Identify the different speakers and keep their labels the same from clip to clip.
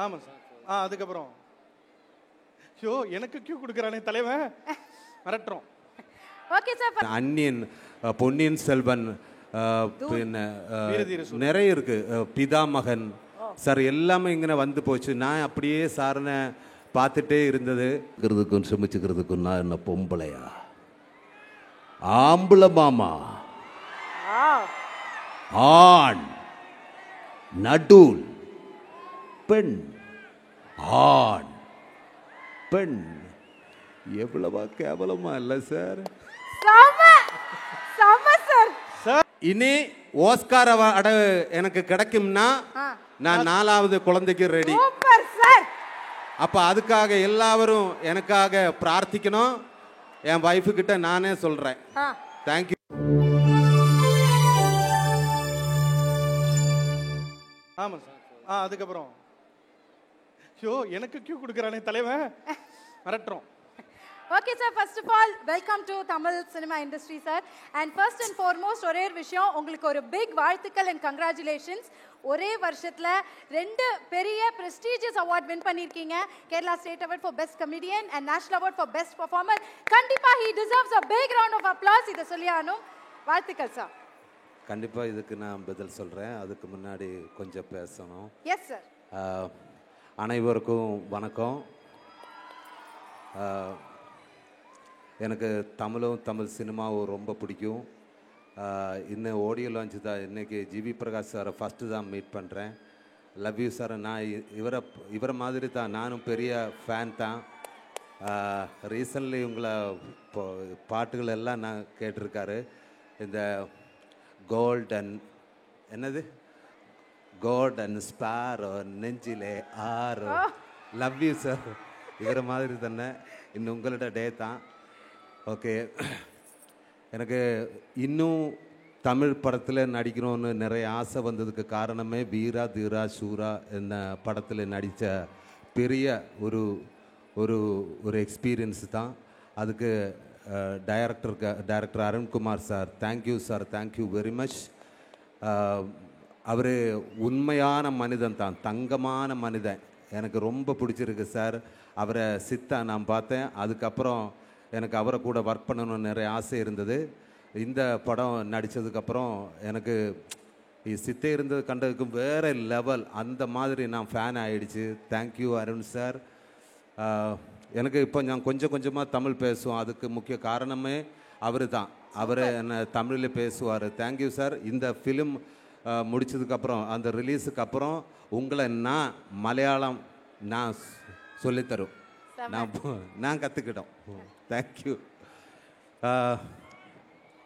Speaker 1: ஆமாம் சார். அதுக்கப்புறம் ஐயோ எனக்கு கியூ கொடுக்குறானே தலைவன், மிரட்டுறோம்.
Speaker 2: Okay sir.
Speaker 3: அன்னியன், பொன்னியின் செல்வன், பின்ன நிறைய இருக்கு, பிதாமகன் சார், எல்லாமே இங்கே வந்து போச்சு. நான் அப்படியே சாரனை பார்த்துட்டே இருந்தது. சுமிச்சுக்கிறதுக்கும் நான் என்ன பொம்பளையா, ஆம்பளை மாமா, ஆண், நடுல், பெண், ஆண், பெண். எவ்வளவா கேவலமா இல்லை சார்? இனி ஓஸ்கார் அவார்டு எனக்கு கிடைக்கும்னா நான் 4வது குழந்தைக்கு ரெடி. அப்ப அதுக்காக எல்லாரும் எனக்காக பிரார்த்திக்கணும். என் வைஃபு கிட்ட நானே சொல்றேன். தேங்க்யூ.
Speaker 1: ஆமாம் சார். அதுக்கப்புறம் ஐயோ எனக்கு கியூ கொடுக்குறானே தலைவன், மிரட்டுறோம்.
Speaker 2: Okay sir, first of all welcome to Tamil cinema industry sir, and first and foremost ஒரே ஒரு விஷயம், உங்களுக்கு ஒரு big வாழ்த்துக்கள் and congratulations. ஒரே வருஷத்துல 2 பெரிய prestigious award win பண்ணிருக்கீங்க. Kerala State Award for Best Comedian and National Award for Best Performer. கண்டிப்பா he deserves a big round of applause. இத சொல்லியானும். வாழ்த்துக்கள் சார்.
Speaker 3: கண்டிப்பா இதுக்கு நான் பதில் சொல்றேன். அதுக்கு முன்னாடி கொஞ்சம் பேசணும்.
Speaker 2: Yes sir.
Speaker 3: அனைவருக்கும் வணக்கம். எனக்கு தமிழும் தமிழ் சினிமாவும் ரொம்ப பிடிக்கும். இன்னும் ஆடியோ லான்ச்சு தான். இன்றைக்கி ஜிவி பிரகாஷ் சாரை ஃபஸ்ட்டு தான் மீட் பண்ணுறேன். Love you sir. நான் இவரை மாதிரி தான், நானும் பெரிய ஃபேன் தான். ரீசன்ட்லி உங்களை பாட்டுகள் எல்லாம் நான் கேட்டிருக்காரு. இந்த கோல்டன் என்னது, கோல்ட் அண்ட் ஸ்பாரோ, நெஞ்சிலே ஆரோ. Love you sir. இவரை மாதிரி தானே, இன்னும் உங்களோட டே தான். ஓகே, எனக்கு இன்னும் தமிழ் படத்தில் நடிக்கணும்னு நிறைய ஆசை வந்ததுக்கு காரணமே வீரா தீரா சூரா என்ன படத்தில் நடித்த பெரிய ஒரு ஒரு ஒரு எக்ஸ்பீரியன்ஸ் தான். அதுக்கு director Arunkumar sir, thank you sir, thank you very much. அவர் உண்மையான மனிதன் தான், தங்கமான மனிதன். எனக்கு ரொம்ப பிடிச்சிருக்கு சார். அவரை சித்தா நான் பார்த்தேன். அதுக்கப்புறம் எனக்கு அவரை கூட ஒர்க் பண்ணணும்னு நிறைய ஆசை இருந்தது. இந்த படம் நடித்ததுக்கப்புறம் எனக்கு சித்தே இருந்தது கண்டதுக்கு வேறு லெவல், அந்த மாதிரி நான் ஃபேன் ஆகிடுச்சு. Thank you Arun sir. எனக்கு இப்போ நான் கொஞ்சம் கொஞ்சமாக தமிழ் பேசுவோம். அதுக்கு முக்கிய காரணமே அவர் தான். அவர் என்ன தமிழில் பேசுவார். Thank you sir. இந்த ஃபிலிம் முடித்ததுக்கப்புறம், அந்த ரிலீஸுக்கு அப்புறம் உங்களை நான் மலையாளம் நான் சொல்லித்தரும், நான் கற்றுக்கிட்டோம். Thank you.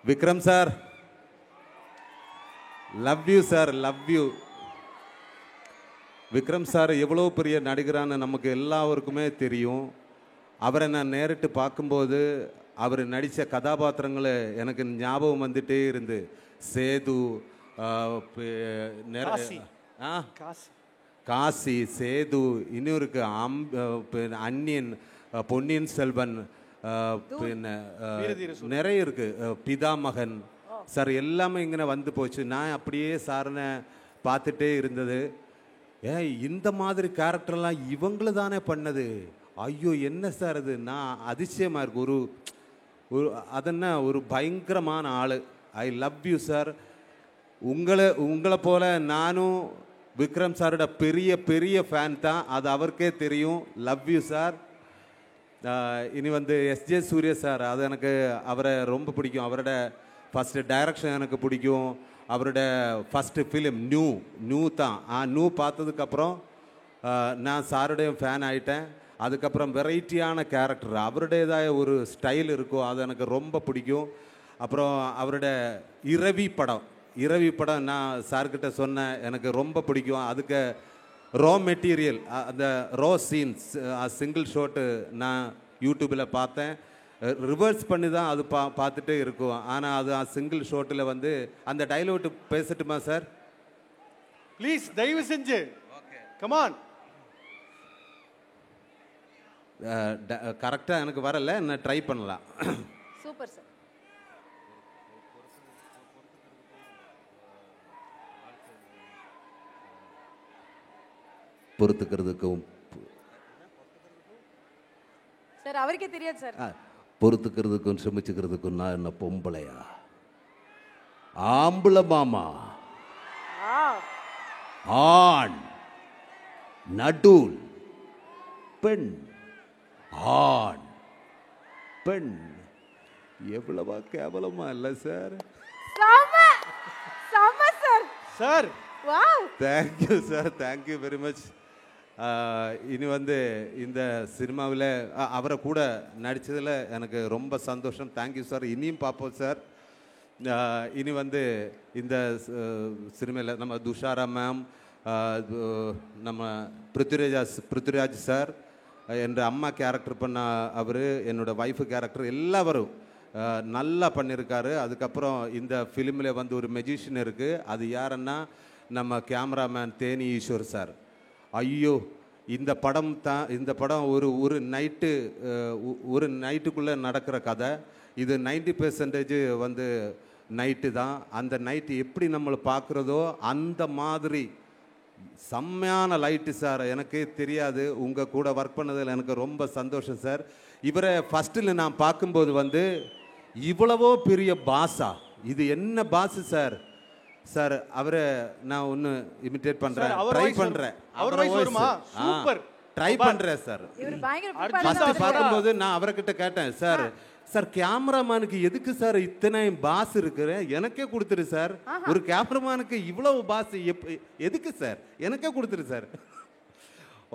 Speaker 3: Vikram sir, love you sir, love you. Vikram sir எவ்வளோ பெரிய நடிகரான்னு நமக்கு எல்லாருக்குமே தெரியும். அவரை நான் நேரிட்டு பார்க்கும்போது அவர் நடித்த கதாபாத்திரங்களை எனக்கு ஞாபகம் வந்துட்டே இருந்து. சேது, காசி, சேது, இன்னொருக்கு அன்னியன், பொன்னியின் செல்வன், பின்ன நிறைய இருக்கு, பிதாமகன் சார், எல்லாமே இங்கே வந்து போச்சு. நான் அப்படியே சாரனை பார்த்துட்டே இருந்தது. இந்த மாதிரி கேரக்டர்லாம் இவங்களு தானே பண்ணது. ஐயோ என்ன சார் அது, நான் அதிசயமாக இருக்கு. ஒரு அதென்ன ஒரு பயங்கரமான ஆள். I love you sir. உங்களை போல நானும் விக்ரம் சாரோட பெரிய பெரிய ஃபேன் தான், அது அவருக்கே தெரியும். Love you sir. இனி வந்து எஸ்ஜே சூர்யா சார், அது எனக்கு அவரை ரொம்ப பிடிக்கும். அவரோட ஃபஸ்ட்டு டைரக்ஷன் எனக்கு பிடிக்கும். அவரோட ஃபஸ்ட்டு ஃபிலிம் நியூ தான். நியூ பார்த்ததுக்கப்புறம் நான் சாருடைய ஃபேன் ஆகிட்டேன். அதுக்கப்புறம் வெரைட்டியான கேரக்டர், அவருடையதாக ஒரு ஸ்டைல் இருக்கும், அது எனக்கு ரொம்ப பிடிக்கும். அப்புறம் அவரோட இரவி படம் நான் சார்கிட்ட சொன்னேன், எனக்கு ரொம்ப பிடிக்கும். அதுக்கு ரா மெட்டீரியல், அந்த ரா சீன்ஸ், சிங்கிள் ஷாட்டு நான் யூடியூப்பில் பார்த்தேன். ரிவர்ஸ் பண்ணி தான் அது பார்த்துட்டே இருக்கும். ஆனால் அது சிங்கிள் ஷாட்டில் வந்து அந்த டைலாக் பேசட்டுமா சார்?
Speaker 1: ப்ளீஸ், தயவு செஞ்சு. கமான்.
Speaker 3: கரெக்டாக எனக்கு வரல, நான் ட்ரை பண்ணலாம்.
Speaker 2: Super sir.
Speaker 4: பொறுத்துக்கிறதுக்கும்
Speaker 2: சார் அவருக்கே தெரியாது சார்.
Speaker 4: பொறுத்துக்கிறதுக்கும் சமைச்சுக்கிறதுக்கும் நான் என்ன பொம்பளையா? ஆம்பளை மாமா. ஆண் நடுல் பெண் ஆண் பெண். எவ்வளவா கேவலமா இல்ல சார்?
Speaker 2: செம செம sir.
Speaker 1: Sir
Speaker 2: wow,
Speaker 3: thank you sir, thank you very much. இனி வந்து இந்த சினிமாவில் அவரை கூட நடித்ததில் எனக்கு ரொம்ப சந்தோஷம். Thank you sir. இனியும் பார்ப்போம் சார். இனி வந்து இந்த சினிமாவில் நம்ம துஷாரா மேம், நம்ம பிருத்விராஜ் சார், என் அம்மா கேரக்டர் பண்ண அவர், என்னோடய ஒய்ஃபு கேரக்டர் எல்லாரும் நல்லா பண்ணியிருக்காரு. அதுக்கப்புறம் இந்த ஃபிலிமில் வந்து ஒரு மெஜிஷியன் இருக்குது. அது யாருன்னா நம்ம கேமராமேன் தேனி ஈஸ்வர் சார். ஐயோ, இந்த படம் ஒரு நைட்டுக்குள்ளே நடக்கிற கதை. இது 90% வந்து நைட்டு தான். அந்த நைட்டு எப்படி நம்மளை பார்க்குறதோ அந்த மாதிரி செம்மையான லைட்டு சார். எனக்கே தெரியாது, உங்கள் கூட ஒர்க் பண்ணதில் எனக்கு ரொம்ப சந்தோஷம் சார். இவரை ஃபஸ்ட்டில் நான் பார்க்கும்போது வந்து இவ்வளவோ பெரிய பாஸா, இது என்ன பாஸு சார்? சார் அவரை நான் ஒன்று இமிட்டேட் பண்ணுறேன், ட்ரை பண்ணுறேன். ட்ரை பண்ணுறேன் சார். ஃபஸ்ட்டு பார்க்கும்போது நான் அவர்கிட்ட கேட்டேன், சார் சார் கேமராமேனுக்கு எதுக்கு சார் இத்தனை பாஸ் இருக்குது? எனக்கே கொடுத்துரு சார். ஒரு கேமராமேனுக்கு இவ்வளவு பாஸ் எதுக்கு சார்? எனக்கே கொடுத்துரு சார்.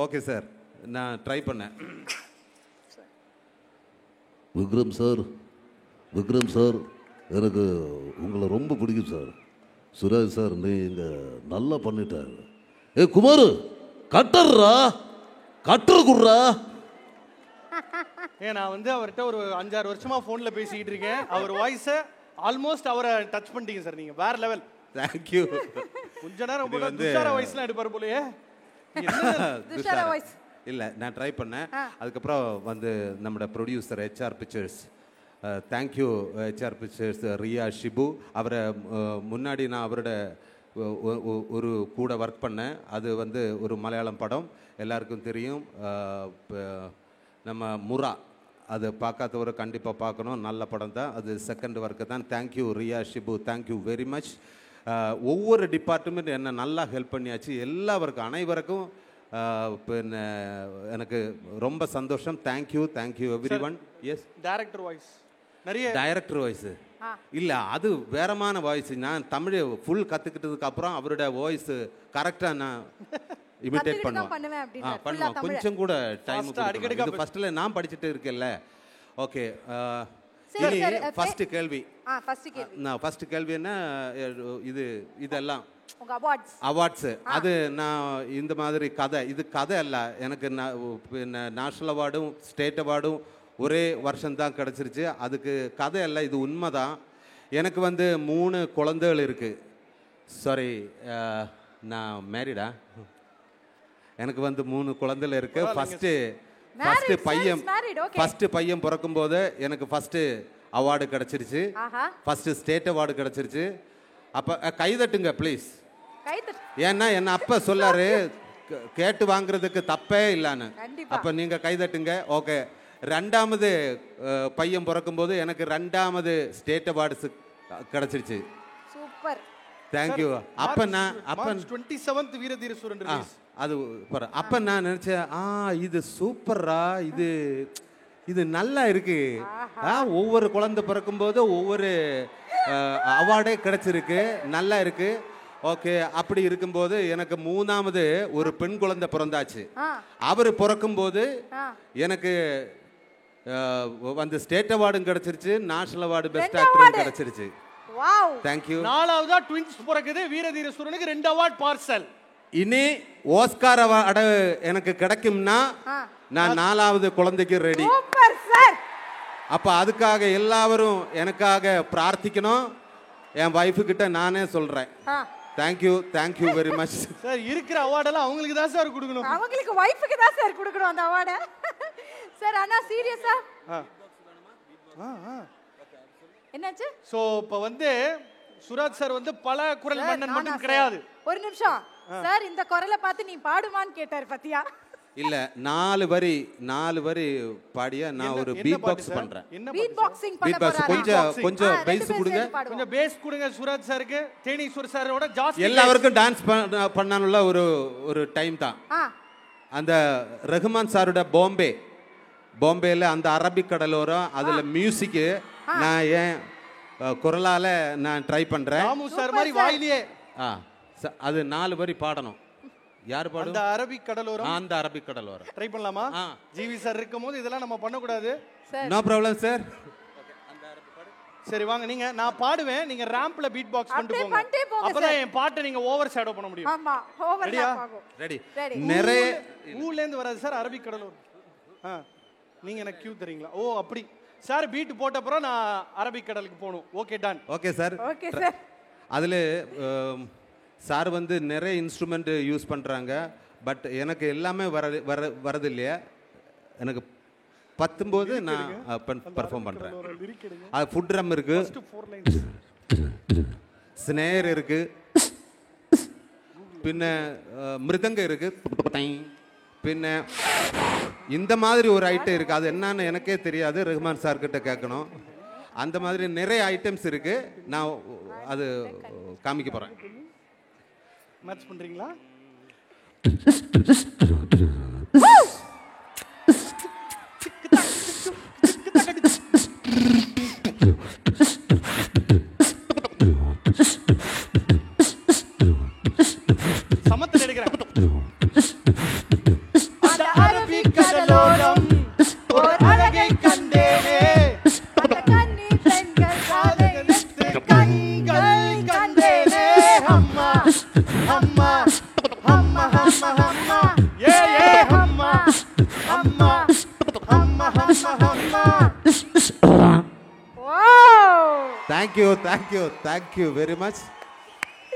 Speaker 3: ஓகே சார், நான் ட்ரை பண்ணேன்.
Speaker 4: விக்ரம் சார், எனக்கு உங்களை ரொம்ப பிடிக்கும் சார். சுராஜ் சார், நீங்கள் நல்லா பண்ணிட்டாரு. குமார், கட்டர்ரா, கட்டர் குடுறா.
Speaker 1: நான் வந்து அவர்கிட்ட ஒரு 5-6 வருஷமா போன்ல பேசிக்கிட்டு இருக்கேன். அவர் வாய்ஸை ஆல்மோஸ்ட் அவரை டச் பண்ணிட்டீங்க சார். நீங்க வேற லெவல்.
Speaker 3: தேங்க்யூ.
Speaker 1: கொஞ்ச நேரம் துஷாரா வாய்ஸ்லாம் எடுப்பாரு போலயே.
Speaker 2: துஷாரா வாய்ஸ்
Speaker 3: இல்லை, நான் ட்ரை பண்ணேன். அதுக்கப்புறம் வந்து நம்மளோட producer HR pictures, thank you HR pictures Riya Shibu. அவரை முன்னாடி நான் அவரோட ஒரு கூட ஒர்க் பண்ணேன். அது வந்து ஒரு மலையாளம் படம், எல்லாருக்கும் தெரியும். நம்ம முரா, அது பார்க்காதவரை கண்டிப்பாக பார்க்கணும். நல்ல படம் தான் அது. செகண்ட் ஒர்க்கு தான். Thank you Riya Shibu, thank you very much. ஒவ்வொரு டிபார்ட்மெண்ட் என்ன நல்லா ஹெல்ப் பண்ணியாச்சு. எல்லாருக்கும் அனைவருக்கும் பின்ன எனக்கு ரொம்ப சந்தோஷம். Thank you everyone. Yes,
Speaker 1: director voice நிறைய.
Speaker 3: டைரக்டர் வாய்ஸ் இல்லை, அது வேறமான வாய்ஸ். நான் தமிழ் ஃபுல் கற்றுக்கிட்டதுக்கு அப்புறம் அவரோட வாய்ஸ் கரெக்டாக நான் இமிட்டேட் பண்ணுவேன். கொஞ்சம் கூட டைம் இது ஃபர்ஸ்ட்ல நான் படிச்சுட்டு இருக்கேன்ல. ஓகே, ஃபர்ஸ்ட் கேள்வி. நான் ஃபர்ஸ்ட் கேள்வி என்ன, இதெல்லாம் அவார்ட்ஸ். அது நான் இந்த மாதிரி கதை, இது கதை அல்ல. எனக்கு நேஷனல் அவார்டும் ஸ்டேட் அவார்டும் ஒரே வருஷம்தான் கிடச்சிருச்சு. அதுக்கு கதை அல்ல, இது உண்மைதான். எனக்கு வந்து 3 குழந்தைகள் இருக்குது. சாரி, நான் மேரிடா. எனக்கு வந்து 3 குழந்தைகள் இருக்கு. ஃபர்ஸ்ட் பையன் பிறக்கும் போது எனக்கு ஃபர்ஸ்ட் அவார்டு கிடைச்சிருச்சு. ஃபர்ஸ்ட் ஸ்டேட் அவார்டு கிடைச்சிருச்சு. அப்ப கைதட்டுங்க ப்ளீஸ். ஏன்னா என்ன அப்ப சொல்லாரு, கேட்டு வாங்குறதுக்கு தப்பே இல்லைன்னு. அப்ப நீங்க கைதட்டுங்க. ஓகே. 2வது பையன் பிறக்கும் போது எனக்கு 2வது ஸ்டேட் அவார்டு கிடைச்சிருச்சு.
Speaker 2: Super,
Speaker 3: thank you. அப்ப
Speaker 1: 27th வீரதீர சூரன் ரிலீஸ்.
Speaker 3: அது அப்ப நான் நினைச்சேன், இது சூப்பரா, இது நல்லா இருக்கு. ஒவ்வொரு குழந்தை பிறக்கும் போது ஒவ்வொரு அவார்டே கிடைச்சிருக்கு, நல்லா இருக்கு. ஓகே, அப்படி இருக்கும்போது எனக்கு 3வது ஒரு பெண் குழந்தை பிறந்தாச்சு. அவர் பிறக்கும் போது எனக்கு வந்து ஸ்டேட் அவார்டும் கிடைச்சிருச்சு, நேஷனல் அவார்டு பெஸ்ட் ஆக்டரும் கிடைச்சிருச்சு.
Speaker 2: Wow,
Speaker 3: thank you.
Speaker 1: 4வதா ட்வின்ஸ் பிறக்குது. வீரதீர சூரனுக்கு 2 அவார்ட் பார்சல்.
Speaker 3: இனி ஓஸ்கார் அவார்டு எனக்கு கிடைக்கும்னா நான் 4வது குழந்தைக்கு ரெடி.
Speaker 2: Super sir.
Speaker 3: அப்ப அதுக்காக எல்லாரும் எனக்காக பிரார்த்திக்கணும். என் வைஃபு கிட்ட நானே சொல்றேன். Thank you very much
Speaker 1: sir. இருக்கிற அவார்டெல்லாம் அவங்களுக்கு தான் சார் கொடுக்கணும்.
Speaker 2: அவங்களுக்கு வைஃபுக்கு தான் சார் கொடுக்கணும் அந்த அவார்டை. சார் அண்ணா சீரியஸா என்னாச்சு?
Speaker 1: சோ இப்ப வந்து சுராஜ் சார் வந்து பல குரல் மன்னன் மட்டும் கிடையாது.
Speaker 2: ஒரு நிமிஷம், சார் இந்த குரலை பார்த்து நீ பாடுமான்னு கேட்டார் பத்தியா?
Speaker 3: இல்ல 4 வரி பாடியா நான் ஒரு பீட் பாக்ஸ் பண்றேன்.
Speaker 2: பீட் பாக்ஸிங் பண்ண
Speaker 3: பீட் பாக்ஸ்
Speaker 2: போறாரு.
Speaker 3: கொஞ்சம் பேஸ் கொடுங்க.
Speaker 1: கொஞ்சம் பேஸ் கொடுங்க சுராஜ் சாருக்கு. தேனீஸ்வர் சாரோட ஜாஸ்தி
Speaker 3: எல்லாருக்கும் டான்ஸ் பண்ணனும்ல ஒரு டைம் தான். அந்த ரஹ்மான் சாரோட பாம்பேல அந்த அரபிக் கடலோரம் அதுல மியூசிக் நான் ஏன் குரலால நான் ட்ரை பண்றேன்.
Speaker 1: ராமு சார் மாதிரி வாயிலே
Speaker 3: அது 4 வரி பாடணும். யார் பாடும்?
Speaker 1: அந்த அரபிக் கடலோரம்.
Speaker 3: அந்த அரபிக் கடலோரம்
Speaker 1: ட்ரை பண்ணலாமா? ஜிவி சார் இருக்கும்போது இதெல்லாம் நம்ம பண்ண கூடாது.
Speaker 3: No problem sir.
Speaker 1: சரி வாங்க நீங்க நான் பாடுவேன், நீங்க ரேம்ப்ல பீட் பாக்ஸ் பண்ணிட்டு போங்க. அப்பதான் என் பாட்டை நீங்க ஓவர் ஷேடோ பண்ண முடியும்.
Speaker 2: ஆமா ஓவர்லாப் ஆகும்.
Speaker 3: ரெடி.
Speaker 1: நிறைய ஊர்ல இருந்து வராது சார் அரபிக் கடலோரம். நீங்க எனக்கு கியூ தரீங்களா? ஓ அப்படி சார் பீட் போட்ட அப்புறம் நான் அரபிக் கடலுக்கு போகணும். Okay done.
Speaker 3: Okay sir.
Speaker 2: Okay sir.
Speaker 3: அதுல சார் வந்து நிறைய இன்ஸ்ட்ருமெண்ட் யூஸ் பண்ணுறாங்க. பட் எனக்கு எல்லாமே வரது இல்லையா. எனக்கு பத்தும்போது நான் பர்ஃபார்ம் பண்ணுறேன். அது ஃபுட் ட்ரம் இருக்கு, ஸ்னேர் இருக்கு, பின்ன மிருதங்க இருக்கு, பின்ன இந்த மாதிரி ஒரு ஐட்டம் இருக்கு. அது என்னன்னு எனக்கே தெரியாது, ரஹ்மான் சார் கிட்ட கேட்கணும். அந்த மாதிரி நிறைய ஐட்டம்ஸ் இருக்கு. நான் அது காமிக்க போகிறேன்.
Speaker 1: மேட்ச் பண்றீங்களா? சமத்துல எடுக்கிறேன். அந்த அரபிக் கடலோரம் ஒரு அழகை கண்டேனே,
Speaker 2: அந்த கன்னி பெண்கள் காதலித்து
Speaker 1: கண்கள் கண்டேனே. அம்மா அம்மா அம்மா அம்மா அம்மா ஏ ஏ அம்மா அம்மா அம்மா அம்மா அம்மா.
Speaker 3: Thank you very much.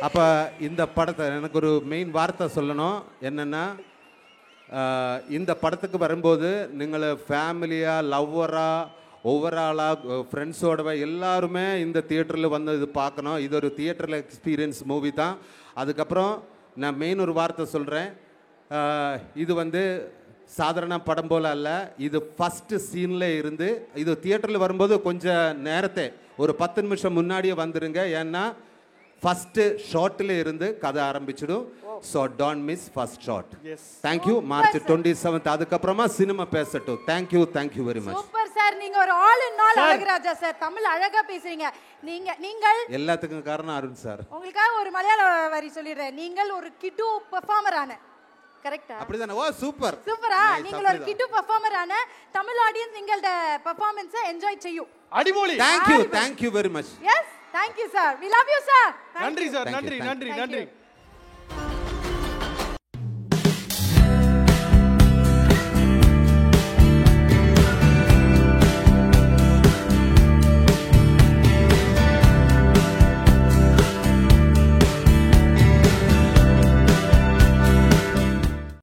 Speaker 3: அப்போ இந்த படத்தை எனக்கு ஒரு மெயின் வார்த்தை சொல்லணும். என்னென்னா இந்த படத்துக்கு வரும்போது நீங்கள் ஃபேமிலியாக லவ்வராக ஓவராலாக ஃப்ரெண்ட்ஸோட எல்லாருமே இந்த தியேட்டரில் வந்து இது பார்க்கணும். இது ஒரு தியேட்டரில் எக்ஸ்பீரியன்ஸ் மூவி தான். அதுக்கப்புறம் நான் மெயின் ஒரு வார்த்தை சொல்கிறேன். இது வந்து சாதாரண படம் போல் அல்ல. இது ஃபஸ்ட்டு சீனில் இருந்து இது தியேட்டரில் வரும்போது கொஞ்சம் நேரத்தை ஒரு 10 நிமிஷம் முன்னாடியே வந்துடுங்க. ஏன்னா ஃபஸ்ட்டு ஷார்ட்டில் இருந்து கதை ஆரம்பிச்சிடும். So don't miss first shot. Thank you. March 27 அதுக்கப்புறமா சினிமா பேசட்டும். Thank you very much.
Speaker 2: Super sir. நீங்க ஒரு all in all Azhagaraja sir. Tamil அழகா பேசுறீங்க. நீங்கள்
Speaker 3: எல்லாத்துக்கும் காரணம் அருண் சார்.
Speaker 2: உங்களுக்காக ஒரு மலையாள வரி சொல்லிடுறேன். நீங்கள் ஒரு கிட்டு பெர்ஃபார்மர் ஆன கரெக்ட்டா?
Speaker 3: அப்படிதானே? ஓ சூப்பர்.
Speaker 2: சூப்பரா. நீங்கள் ஒரு கிட்டு பெர்ஃபார்மர் ஆன தமிழ் ஆடியன்ஸ் உங்களுடைய பெர்ஃபார்மன்ஸை என்ஜாய் செய்யும்.
Speaker 1: அடிமொழி.
Speaker 3: Thank you very much.
Speaker 2: Yes thank you sir. we love you sir.
Speaker 1: நன்றி சார். நன்றி.